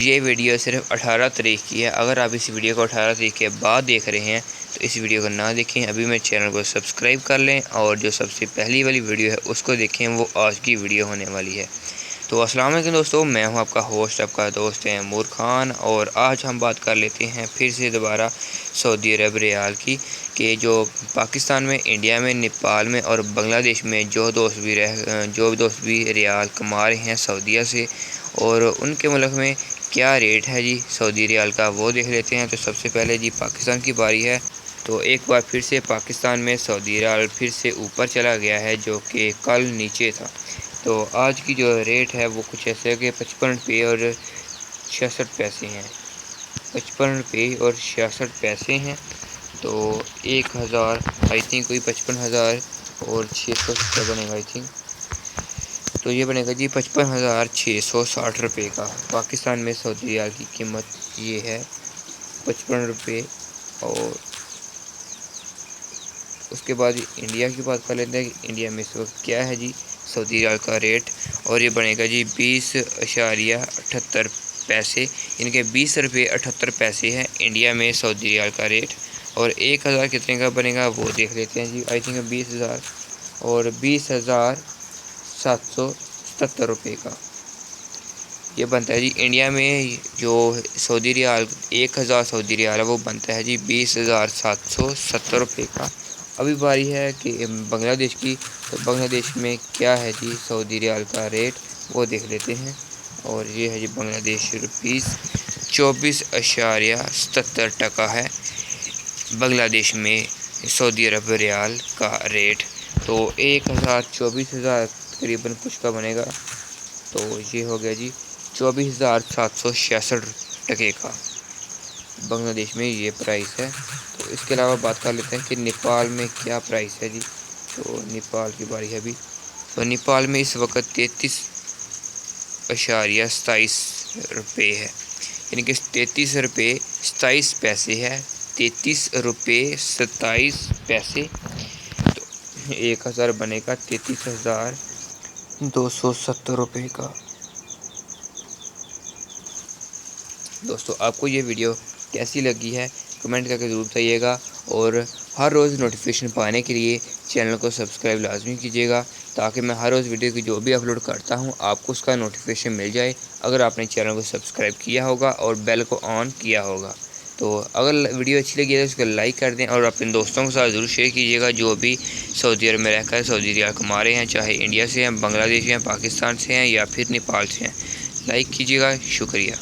ये वीडियो सिर्फ 18 तारीख की है। अगर आप इस वीडियो को 18 तारीख के बाद देख रहे हैं तो इस वीडियो को ना देखें, अभी मेरे चैनल को सब्सक्राइब कर लें और जो सबसे पहली वाली वीडियो है उसको देखें, वो आज की वीडियो होने वाली है। तो अस्सलाम वालेकुम दोस्तों, मैं हूं आपका होस्ट, आपका दोस्त तैमूर खान, और आज हम बात कर लेते हैं फिर से दोबारा सऊदी अरब रियाल की कि जो पाकिस्तान में, इंडिया में, नेपाल में और बांग्लादेश में जो दोस्त भी रियाल कमा रहे हैं सऊदीया से, और उनके मुल्क में क्या रेट है जी सऊदी रियाल का, वो देख लेते हैं। तो सबसे पहले जी पाकिस्तान की बारी है। तो एक बार फिर से पाकिस्तान में सऊदी रियाल फिर से ऊपर चला गया है, जो कि कल नीचे था। तो आज की जो रेट है वो कुछ ऐसे है कि 55 रुपये और 66 पैसे हैं। 55 रुपये और 66 पैसे हैं। तो 1000 आई थिंक कोई 55,000 और 600 बनेगा आई थिंक। तो ये बनेगा जी 55,660 रुपये का। पाकिस्तान में सऊदी रियाल की कीमत ये है 55 रुपये। और उसके बाद इंडिया की बात कर लेते हैं कि इंडिया में इस वक्त क्या है जी सऊदी रियाल का रेट, और ये बनेगा जी 20.78 पैसे, इनके 20 रुपये 78 पैसे हैं इंडिया में सऊदी रियाल का रेट। और 1000 कितने का बनेगा वो देख लेते हैं जी। आई थिंक 20,000 और 20,777 रुपये का ये बनता है जी इंडिया में। जो सऊदी रियाल 1000 सऊदी रियाल है वो बनता है जी 20,770 रुपये का। अभी बारी है कि बांग्लादेश की। तो बांग्लादेश में क्या है जी सऊदी रियाल का रेट, वो देख लेते हैं। और ये है जी बांग्लादेश रुपीज़ 24.77 टका है बांग्लादेश में सऊदी अरब रियाल का रेट। तो 24,000 तकरीबन कुछ का बनेगा। तो ये हो गया जी 24,766 टके का बांग्लादेश में ये प्राइस है। तो इसके अलावा बात कर लेते हैं कि नेपाल में क्या प्राइस है जी। तो नेपाल की बारी है अभी। तो नेपाल में इस वक्त 33.27 रुपये है, यानी कि 33 रुपये 27 पैसे है। 33 रुपये 27 पैसे। तो 1000 बनेगा 33,270 रुपये का। दोस्तों आपको ये वीडियो कैसी लगी है कमेंट करके ज़रूर बताइएगा, और हर रोज़ नोटिफिकेशन पाने के लिए चैनल को सब्सक्राइब लाजमी कीजिएगा, ताकि मैं हर रोज़ वीडियो की जो भी अपलोड करता हूं आपको उसका नोटिफिकेशन मिल जाए, अगर आपने चैनल को सब्सक्राइब किया होगा और बेल को ऑन किया होगा। तो अगर वीडियो अच्छी लगी है तो उसको लाइक कर दें और अपने दोस्तों के साथ ज़रूर शेयर कीजिएगा, जो भी सऊदी अरब में रहकर सऊदी रियाल कमा रहे हैं, चाहे इंडिया से हैं, बांग्लादेश से हैं, पाकिस्तान से हैं या फिर नेपाल से हैं। लाइक कीजिएगा। शुक्रिया।